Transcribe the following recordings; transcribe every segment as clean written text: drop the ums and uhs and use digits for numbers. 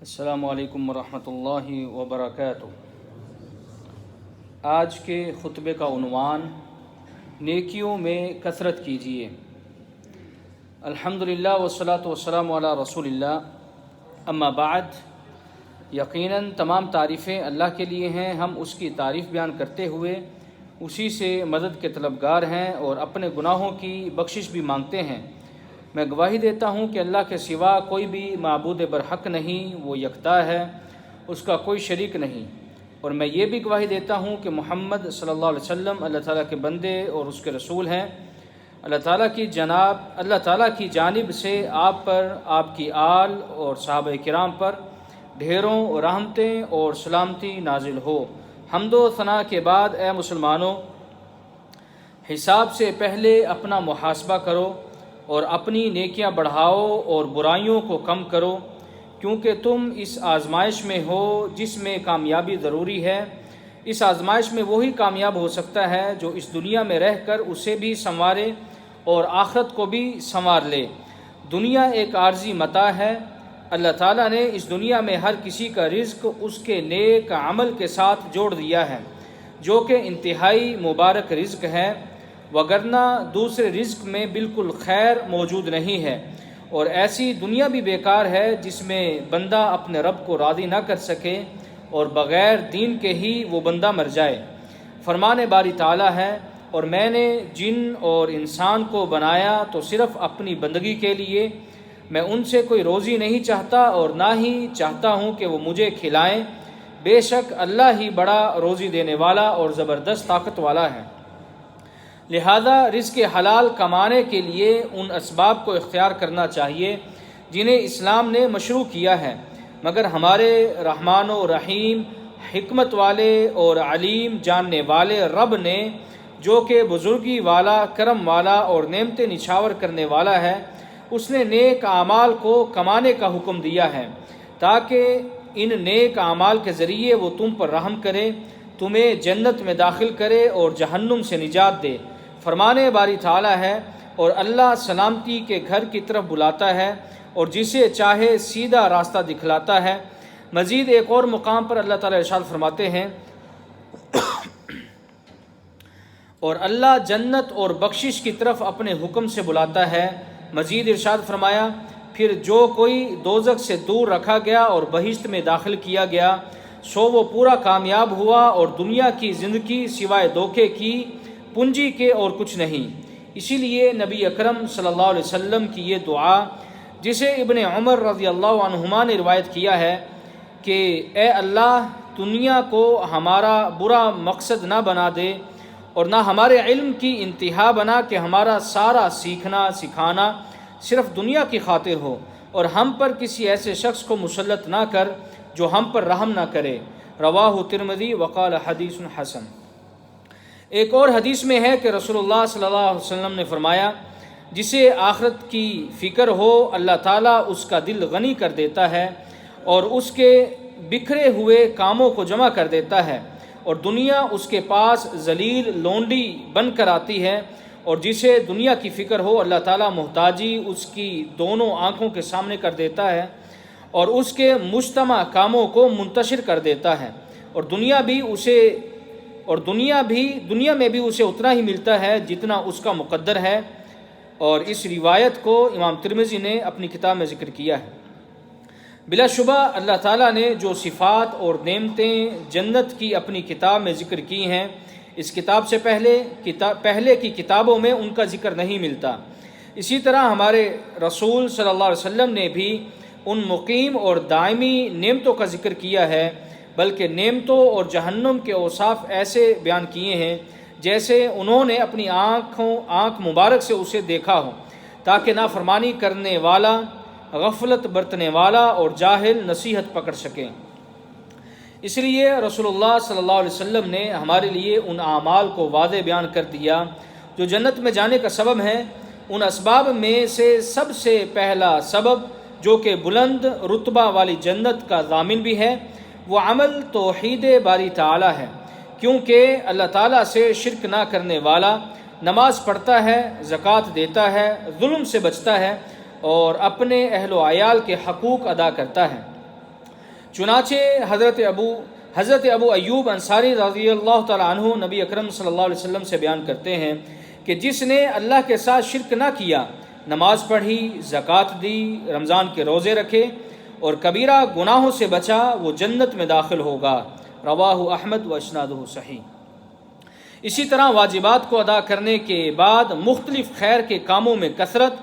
السلام علیکم ورحمۃ اللہ وبرکاتہ۔ آج کے خطبے کا عنوان نیکیوں میں کثرت کیجیے۔ الحمدللہ والصلاۃ والسلام علی رسول اللہ، اما بعد۔ یقیناً تمام تعریفیں اللہ کے لیے ہیں۔ ہم اس کی تعریف بیان کرتے ہوئے اسی سے مدد کے طلبگار ہیں اور اپنے گناہوں کی بخشش بھی مانگتے ہیں۔ میں گواہی دیتا ہوں کہ اللہ کے سوا کوئی بھی معبود برحق نہیں، وہ یکتا ہے، اس کا کوئی شریک نہیں۔ اور میں یہ بھی گواہی دیتا ہوں کہ محمد صلی اللہ علیہ وسلم اللہ تعالیٰ کے بندے اور اس کے رسول ہیں۔ اللہ تعالیٰ کی جانب سے آپ پر، آپ کی آل اور صحابہ کرام پر ڈھیروں رحمتیں اور سلامتی نازل ہو۔ حمد و ثنا کے بعد اے مسلمانوں، حساب سے پہلے اپنا محاسبہ کرو اور اپنی نیکیاں بڑھاؤ اور برائیوں کو کم کرو، کیونکہ تم اس آزمائش میں ہو جس میں کامیابی ضروری ہے۔ اس آزمائش میں وہی کامیاب ہو سکتا ہے جو اس دنیا میں رہ کر اسے بھی سنوارے اور آخرت کو بھی سنوار لے۔ دنیا ایک عارضی متاع ہے۔ اللہ تعالیٰ نے اس دنیا میں ہر کسی کا رزق اس کے نیک عمل کے ساتھ جوڑ دیا ہے، جو کہ انتہائی مبارک رزق ہے، وگرنہ دوسرے رزق میں بالکل خیر موجود نہیں ہے۔ اور ایسی دنیا بھی بیکار ہے جس میں بندہ اپنے رب کو راضی نہ کر سکے اور بغیر دین کے ہی وہ بندہ مر جائے۔ فرمان باری تعالیٰ ہے، اور میں نے جن اور انسان کو بنایا تو صرف اپنی بندگی کے لیے۔ میں ان سے کوئی روزی نہیں چاہتا اور نہ ہی چاہتا ہوں کہ وہ مجھے کھلائیں۔ بے شک اللہ ہی بڑا روزی دینے والا اور زبردست طاقت والا ہے۔ لہذا رزق حلال کمانے کے لیے ان اسباب کو اختیار کرنا چاہیے جنہیں اسلام نے مشروع کیا ہے، مگر ہمارے رحمان و رحیم، حکمت والے اور علیم جاننے والے رب نے، جو کہ بزرگی والا، کرم والا اور نعمتیں نچھاور کرنے والا ہے، اس نے نیک اعمال کو کمانے کا حکم دیا ہے تاکہ ان نیک اعمال کے ذریعے وہ تم پر رحم کرے، تمہیں جنت میں داخل کرے اور جہنم سے نجات دے۔ فرمان باری تعالیٰ ہے، اور اللہ سلامتی کے گھر کی طرف بلاتا ہے اور جسے چاہے سیدھا راستہ دکھلاتا ہے۔ مزید ایک اور مقام پر اللہ تعالیٰ ارشاد فرماتے ہیں، اور اللہ جنت اور بخشش کی طرف اپنے حکم سے بلاتا ہے۔ مزید ارشاد فرمایا، پھر جو کوئی دوزخ سے دور رکھا گیا اور بہشت میں داخل کیا گیا، سو وہ پورا کامیاب ہوا اور دنیا کی زندگی سوائے دھوکے کی پونجی کے اور کچھ نہیں۔ اسی لیے نبی اکرم صلی اللہ علیہ وسلم کی یہ دعا، جسے ابن عمر رضی اللہ عنہما نے روایت کیا ہے کہ اے اللہ، دنیا کو ہمارا برا مقصد نہ بنا دے اور نہ ہمارے علم کی انتہا بنا کہ ہمارا سارا سیکھنا سکھانا صرف دنیا کی خاطر ہو، اور ہم پر کسی ایسے شخص کو مسلط نہ کر جو ہم پر رحم نہ کرے۔ رواہ ترمذی وقال حدیث حسن۔ ایک اور حدیث میں ہے کہ رسول اللہ صلی اللہ علیہ وسلم نے فرمایا، جسے آخرت کی فکر ہو اللہ تعالیٰ اس کا دل غنی کر دیتا ہے اور اس کے بکھرے ہوئے کاموں کو جمع کر دیتا ہے، اور دنیا اس کے پاس ذلیل لونڈی بن کر آتی ہے۔ اور جسے دنیا کی فکر ہو اللہ تعالیٰ محتاجی اس کی دونوں آنکھوں کے سامنے کر دیتا ہے اور اس کے مجتمع کاموں کو منتشر کر دیتا ہے، اور دنیا میں بھی اسے اتنا ہی ملتا ہے جتنا اس کا مقدر ہے۔ اور اس روایت کو امام ترمذی نے اپنی کتاب میں ذکر کیا ہے۔ بلا شبہ اللہ تعالیٰ نے جو صفات اور نعمتیں جنت کی اپنی کتاب میں ذکر کی ہیں، اس کتاب سے پہلے کی کتابوں میں ان کا ذکر نہیں ملتا۔ اسی طرح ہمارے رسول صلی اللہ علیہ وسلم نے بھی ان مقیم اور دائمی نعمتوں کا ذکر کیا ہے، بلکہ نعمتوں اور جہنم کے اوصاف ایسے بیان کیے ہیں جیسے انہوں نے اپنی آنکھ مبارک سے اسے دیکھا ہو، تاکہ نافرمانی کرنے والا، غفلت برتنے والا اور جاہل نصیحت پکڑ سکیں۔ اس لیے رسول اللہ صلی اللہ علیہ وسلم نے ہمارے لیے ان اعمال کو واضح بیان کر دیا جو جنت میں جانے کا سبب ہے۔ ان اسباب میں سے سب سے پہلا سبب، جو کہ بلند رتبہ والی جنت کا ضامن بھی ہے، وہ عمل توحید باری تعالیٰ ہے، کیونکہ اللہ تعالیٰ سے شرک نہ کرنے والا نماز پڑھتا ہے، زکوٰۃ دیتا ہے، ظلم سے بچتا ہے اور اپنے اہل و عیال کے حقوق ادا کرتا ہے۔ چنانچہ حضرت ابو ایوب انصاری رضی اللہ تعالیٰ عنہ نبی اکرم صلی اللہ علیہ وسلم سے بیان کرتے ہیں کہ جس نے اللہ کے ساتھ شرک نہ کیا، نماز پڑھی، زکوٰۃ دی، رمضان کے روزے رکھے اور کبیرہ گناہوں سے بچا، وہ جنت میں داخل ہوگا۔ رواہ احمد و اسنادہ صحیح۔ اسی طرح واجبات کو ادا کرنے کے بعد مختلف خیر کے کاموں میں کثرت،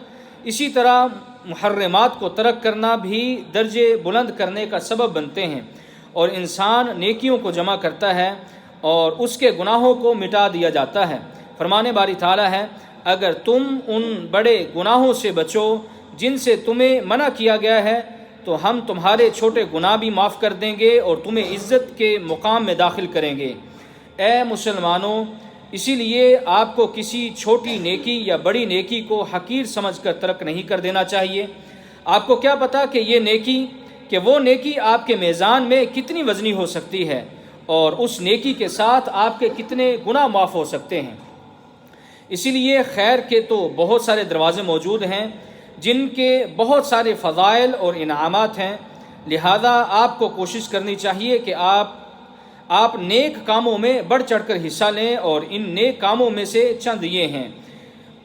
اسی طرح محرمات کو ترک کرنا بھی درجے بلند کرنے کا سبب بنتے ہیں اور انسان نیکیوں کو جمع کرتا ہے اور اس کے گناہوں کو مٹا دیا جاتا ہے۔ فرمان باری تعالیٰ ہے، اگر تم ان بڑے گناہوں سے بچو جن سے تمہیں منع کیا گیا ہے تو ہم تمہارے چھوٹے گناہ بھی معاف کر دیں گے اور تمہیں عزت کے مقام میں داخل کریں گے۔ اے مسلمانوں، اسی لیے آپ کو کسی چھوٹی نیکی یا بڑی نیکی کو حقیر سمجھ کر ترک نہیں کر دینا چاہیے۔ آپ کو کیا پتہ کہ وہ نیکی آپ کے میزان میں کتنی وزنی ہو سکتی ہے اور اس نیکی کے ساتھ آپ کے کتنے گناہ معاف ہو سکتے ہیں۔ اسی لیے خیر کے تو بہت سارے دروازے موجود ہیں جن کے بہت سارے فضائل اور انعامات ہیں، لہذا آپ کو کوشش کرنی چاہیے کہ آپ نیک کاموں میں بڑھ چڑھ کر حصہ لیں، اور ان نیک کاموں میں سے چند یہ ہیں۔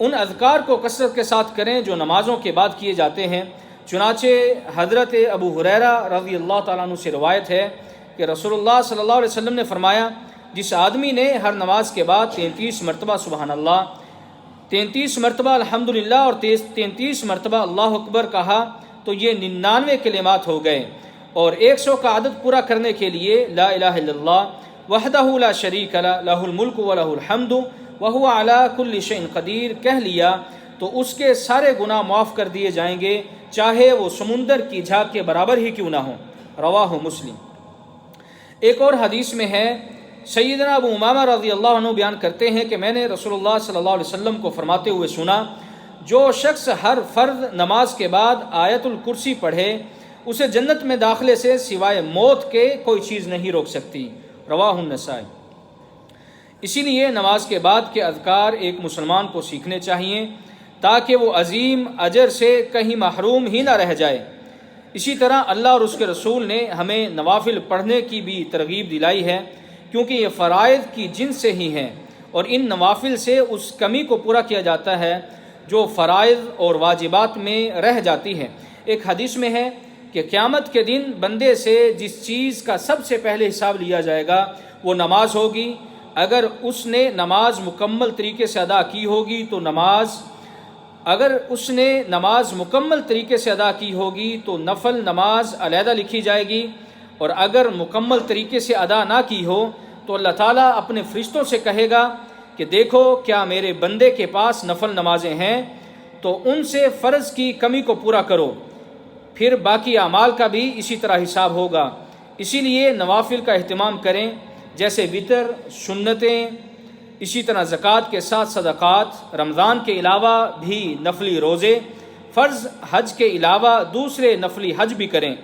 ان اذکار کو کثرت کے ساتھ کریں جو نمازوں کے بعد کیے جاتے ہیں۔ چنانچہ حضرت ابو ہریرہ رضی اللہ تعالیٰ عنہ سے روایت ہے کہ رسول اللہ صلی اللہ علیہ وسلم نے فرمایا، جس آدمی نے ہر نماز کے بعد 33 مرتبہ سبحان اللہ، 33 مرتبہ الحمدللہ اور 33 مرتبہ اللہ اکبر کہا تو یہ 99 کلمات ہو گئے، اور 100 کا عدد پورا کرنے کے لیے لا الہ الا اللہ وحدہ لا شریک لہ لہ الملک و لہ الحمد وہو علی کل شیء قدیر کہہ لیا تو اس کے سارے گناہ معاف کر دیے جائیں گے، چاہے وہ سمندر کی جھاگ کے برابر ہی کیوں نہ ہوں۔ رواہ مسلم۔ ایک اور حدیث میں ہے، سیدنا ابو امامہ رضی اللہ عنہ بیان کرتے ہیں کہ میں نے رسول اللہ صلی اللہ علیہ وسلم کو فرماتے ہوئے سنا، جو شخص ہر فرض نماز کے بعد آیت الکرسی پڑھے اسے جنت میں داخلے سے سوائے موت کے کوئی چیز نہیں روک سکتی۔ رواہ النسائی۔ اسی لیے نماز کے بعد کے اذکار ایک مسلمان کو سیکھنے چاہیے تاکہ وہ عظیم اجر سے کہیں محروم ہی نہ رہ جائے۔ اسی طرح اللہ اور اس کے رسول نے ہمیں نوافل پڑھنے کی بھی ترغیب دلائی ہے، کیونکہ یہ فرائض کی جنس سے ہی ہیں، اور ان نوافل سے اس کمی کو پورا کیا جاتا ہے جو فرائض اور واجبات میں رہ جاتی ہے۔ ایک حدیث میں ہے کہ قیامت کے دن بندے سے جس چیز کا سب سے پہلے حساب لیا جائے گا وہ نماز ہوگی۔ اگر اس نے نماز مکمل طریقے سے ادا کی ہوگی تو نفل نماز علیحدہ لکھی جائے گی، اور اگر مکمل طریقے سے ادا نہ کی ہو تو اللہ تعالیٰ اپنے فرشتوں سے کہے گا کہ دیکھو کیا میرے بندے کے پاس نفل نمازیں ہیں، تو ان سے فرض کی کمی کو پورا کرو، پھر باقی اعمال کا بھی اسی طرح حساب ہوگا۔ اسی لیے نوافل کا اہتمام کریں، جیسے وتر، سنتیں، اسی طرح زکوٰۃ کے ساتھ صدقات، رمضان کے علاوہ بھی نفلی روزے، فرض حج کے علاوہ دوسرے نفلی حج بھی کریں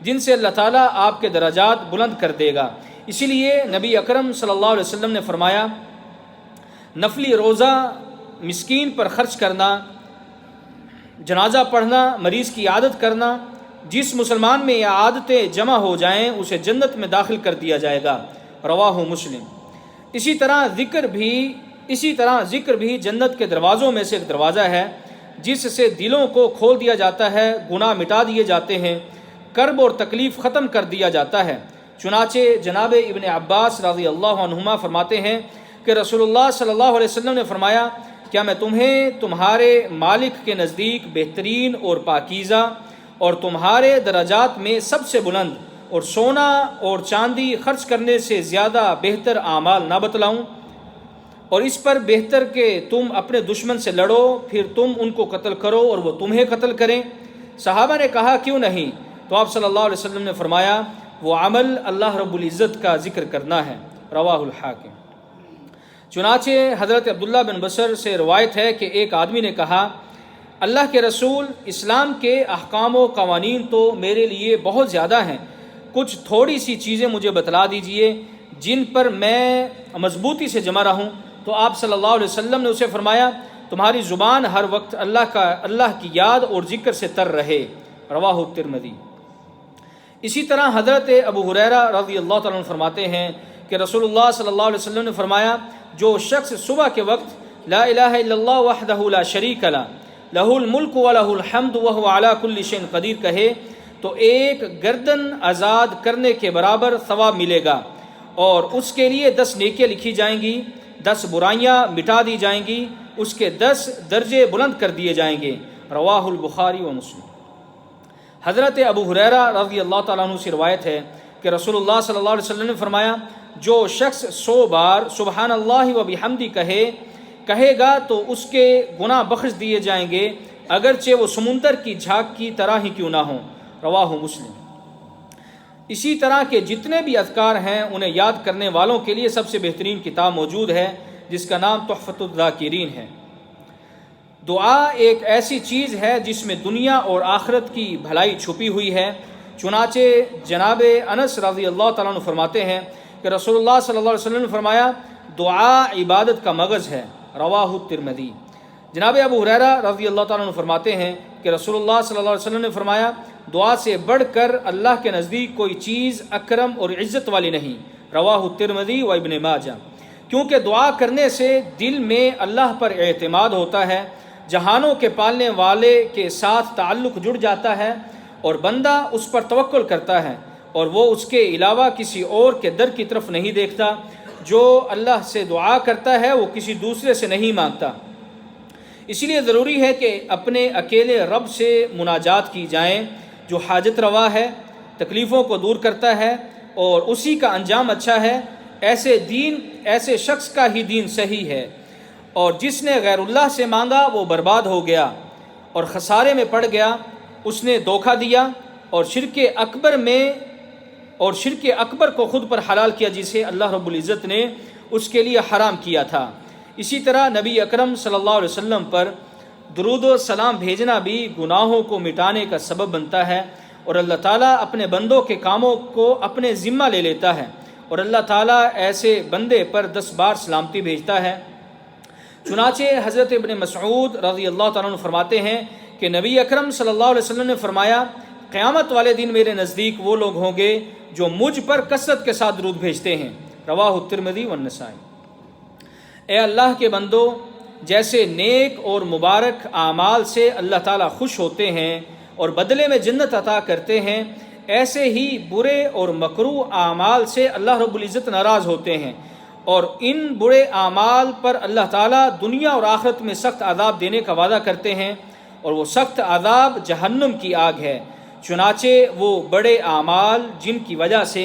جن سے اللہ تعالیٰ آپ کے درجات بلند کر دے گا۔ اسی لیے نبی اکرم صلی اللہ علیہ وسلم نے فرمایا، نفلی روزہ، مسکین پر خرچ کرنا، جنازہ پڑھنا، مریض کی عیادت کرنا، جس مسلمان میں یہ عادتیں جمع ہو جائیں اسے جنت میں داخل کر دیا جائے گا۔ رواہ مسلم۔ اسی طرح ذکر بھی جنت کے دروازوں میں سے ایک دروازہ ہے جس سے دلوں کو کھول دیا جاتا ہے، گناہ مٹا دیے جاتے ہیں، کرب اور تکلیف ختم کر دیا جاتا ہے۔ چنانچہ جناب ابن عباس رضی اللہ عنہما فرماتے ہیں کہ رسول اللہ صلی اللہ علیہ وسلم نے فرمایا، کیا میں تمہیں تمہارے مالک کے نزدیک بہترین اور پاکیزہ اور تمہارے درجات میں سب سے بلند اور سونا اور چاندی خرچ کرنے سے زیادہ بہتر اعمال نہ بتلاؤں؟ اور اس پر بہتر کہ تم اپنے دشمن سے لڑو، پھر تم ان کو قتل کرو اور وہ تمہیں قتل کریں۔ صحابہ نے کہا کیوں نہیں؟ تو آپ صلی اللہ علیہ وسلم نے فرمایا، وہ عمل اللہ رب العزت کا ذکر کرنا ہے۔ رواہ الحاکم۔ چنانچہ حضرت عبداللہ بن بصر سے روایت ہے کہ ایک آدمی نے کہا، اللہ کے رسول، اسلام کے احکام و قوانین تو میرے لیے بہت زیادہ ہیں، کچھ تھوڑی سی چیزیں مجھے بتلا دیجئے جن پر میں مضبوطی سے جمع رہوں۔ تو آپ صلی اللہ علیہ وسلم نے اسے فرمایا، تمہاری زبان ہر وقت اللہ کی یاد اور ذکر سے تر رہے۔ رواہ الترمذی۔ اسی طرح حضرت ابو ہریرہ رضی اللہ تعالیٰ عنہ فرماتے ہیں کہ رسول اللہ صلی اللہ علیہ وسلم نے فرمایا، جو شخص صبح کے وقت لا الہ الا اللہ وحدہ لا شریک لہ لہ الملک و لہ الحمد وہو علی کل شیء قدیر کہے تو ایک گردن آزاد کرنے کے برابر ثواب ملے گا، اور اس کے لیے 10 نیکیاں لکھی جائیں گی، 10 برائیاں مٹا دی جائیں گی، اس کے 10 درجے بلند کر دیے جائیں گے۔ رواہ البخاری و مسلم۔ حضرت ابو ہریرہ رضی اللہ تعالیٰ عنہ سے روایت ہے کہ رسول اللہ صلی اللہ علیہ وسلم نے فرمایا، جو شخص 100 بار سبحان اللہ و بحمدی کہے گا تو اس کے گناہ بخش دیے جائیں گے، اگرچہ وہ سمندر کی جھاگ کی طرح ہی کیوں نہ ہوں۔ رواہ مسلم۔ اسی طرح کے جتنے بھی اذکار ہیں انہیں یاد کرنے والوں کے لیے سب سے بہترین کتاب موجود ہے جس کا نام تحفۃ الذاکرین ہے۔ دعا ایک ایسی چیز ہے جس میں دنیا اور آخرت کی بھلائی چھپی ہوئی ہے، چنانچہ جناب انس رضی اللہ تعالیٰ عنہ فرماتے ہیں کہ رسول اللہ صلی اللہ علیہ وسلم نے فرمایا، دعا عبادت کا مغز ہے۔ رواہ الترمذی۔ جناب ابو ہریرہ رضی اللہ تعالیٰ عنہ فرماتے ہیں کہ رسول اللہ صلی اللہ علیہ وسلم نے فرمایا، دعا سے بڑھ کر اللہ کے نزدیک کوئی چیز اکرم اور عزت والی نہیں۔ رواہ الترمذی و ابن ماجہ۔ کیونکہ دعا کرنے سے دل میں اللہ پر اعتماد ہوتا ہے، جہانوں کے پالنے والے کے ساتھ تعلق جڑ جاتا ہے اور بندہ اس پر توکل کرتا ہے، اور وہ اس کے علاوہ کسی اور کے در کی طرف نہیں دیکھتا۔ جو اللہ سے دعا کرتا ہے وہ کسی دوسرے سے نہیں مانگتا۔ اس لیے ضروری ہے کہ اپنے اکیلے رب سے مناجات کی جائیں، جو حاجت روا ہے، تکلیفوں کو دور کرتا ہے اور اسی کا انجام اچھا ہے۔ ایسے شخص کا ہی دین صحیح ہے، اور جس نے غیر اللہ سے مانگا وہ برباد ہو گیا اور خسارے میں پڑ گیا۔ اس نے دھوکہ دیا اور شرک اکبر کو خود پر حلال کیا، جسے اللہ رب العزت نے اس کے لیے حرام کیا تھا۔ اسی طرح نبی اکرم صلی اللہ علیہ وسلم پر درود و سلام بھیجنا بھی گناہوں کو مٹانے کا سبب بنتا ہے، اور اللہ تعالیٰ اپنے بندوں کے کاموں کو اپنے ذمہ لے لیتا ہے، اور اللہ تعالیٰ ایسے بندے پر 10 بار سلامتی بھیجتا ہے۔ چنانچہ حضرت ابن مسعود رضی اللہ تعالیٰ عنہ فرماتے ہیں کہ نبی اکرم صلی اللہ علیہ وسلم نے فرمایا، قیامت والے دن میرے نزدیک وہ لوگ ہوں گے جو مجھ پر کثرت کے ساتھ درود بھیجتے ہیں۔ رواہ الترمذی والنسائی۔ اے اللہ کے بندو، جیسے نیک اور مبارک اعمال سے اللہ تعالیٰ خوش ہوتے ہیں اور بدلے میں جنت عطا کرتے ہیں، ایسے ہی برے اور مکروہ اعمال سے اللہ رب العزت ناراض ہوتے ہیں، اور ان برے اعمال پر اللہ تعالیٰ دنیا اور آخرت میں سخت عذاب دینے کا وعدہ کرتے ہیں، اور وہ سخت عذاب جہنم کی آگ ہے۔ چنانچہ وہ بڑے اعمال جن کی وجہ سے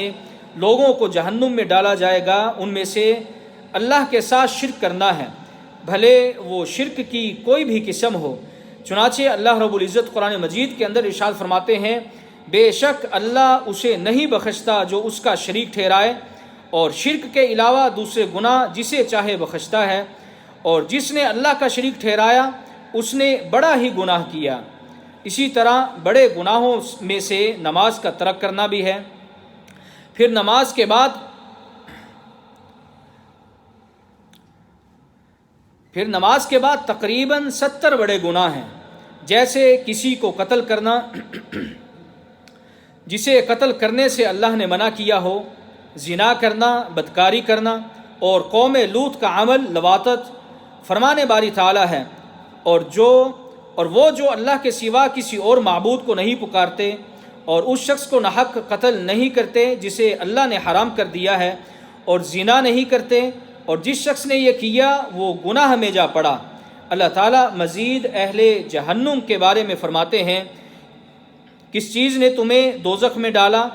لوگوں کو جہنم میں ڈالا جائے گا، ان میں سے اللہ کے ساتھ شرک کرنا ہے، بھلے وہ شرک کی کوئی بھی قسم ہو۔ چنانچہ اللہ رب العزت قرآن مجید کے اندر ارشاد فرماتے ہیں، بے شک اللہ اسے نہیں بخشتا جو اس کا شریک ٹھہرائے، اور شرک کے علاوہ دوسرے گناہ جسے چاہے بخشتا ہے، اور جس نے اللہ کا شریک ٹھہرایا اس نے بڑا ہی گناہ کیا۔ اسی طرح بڑے گناہوں میں سے نماز کا ترک کرنا بھی ہے۔ پھر نماز کے بعد تقریباً 70 بڑے گناہ ہیں، جیسے کسی کو قتل کرنا جسے قتل کرنے سے اللہ نے منع کیا ہو، زنا کرنا، بدکاری کرنا، اور قوم لوط کا عمل لواطت۔ فرمان باری تعالیٰ ہے، اور وہ جو اللہ کے سوا کسی اور معبود کو نہیں پکارتے، اور اس شخص کو ناحق قتل نہیں کرتے جسے اللہ نے حرام کر دیا ہے، اور زنا نہیں کرتے، اور جس شخص نے یہ کیا وہ گناہ میں جا پڑا۔ اللہ تعالیٰ مزید اہل جہنم کے بارے میں فرماتے ہیں، کس چیز نے تمہیں دوزخ میں ڈالا؟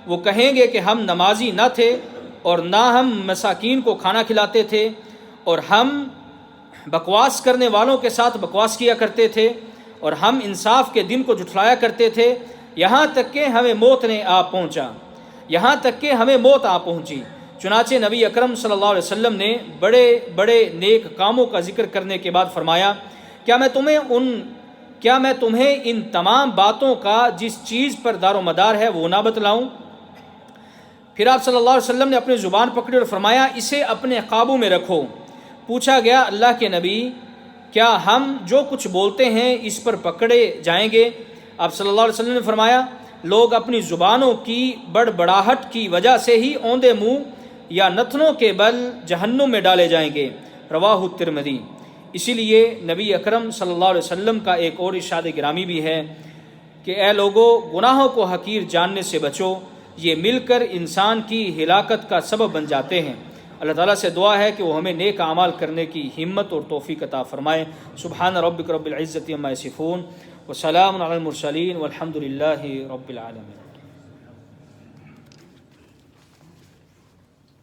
وہ کہیں گے کہ ہم نمازی نہ تھے، اور نہ ہم مساکین کو کھانا کھلاتے تھے، اور ہم بکواس کرنے والوں کے ساتھ بکواس کیا کرتے تھے، اور ہم انصاف کے دن کو جھٹلایا کرتے تھے، یہاں تک کہ ہمیں موت آ پہنچی۔ چنانچہ نبی اکرم صلی اللہ علیہ وسلم نے بڑے بڑے نیک کاموں کا ذکر کرنے کے بعد فرمایا، کیا میں تمہیں ان تمام باتوں کا جس چیز پر دار و مدار ہے وہ نہ بتلاؤں؟ پھر آپ صلی اللہ علیہ وسلم نے اپنی زبان پکڑی اور فرمایا، اسے اپنے قابو میں رکھو۔ پوچھا گیا، اللہ کے نبی، کیا ہم جو کچھ بولتے ہیں اس پر پکڑے جائیں گے؟ آپ صلی اللہ علیہ وسلم نے فرمایا، لوگ اپنی زبانوں کی بڑبڑاہٹ کی وجہ سے ہی اوندے منہ یا نتنوں کے بل جہنم میں ڈالے جائیں گے۔ رواہ الترمذی۔ اسی لیے نبی اکرم صلی اللہ علیہ وسلم کا ایک اور ارشاد گرامی بھی ہے کہ اے لوگو، گناہوں کو حقیر جاننے سے بچو، یہ مل کر انسان کی ہلاکت کا سبب بن جاتے ہیں۔ اللہ تعالیٰ سے دعا ہے کہ وہ ہمیں نیک اعمال کرنے کی ہمت اور توفیق عطا فرمائے۔ سبحان ربک رب العزت عما یصفون وسلام علی المرسلین والحمد للہ رب العالمین۔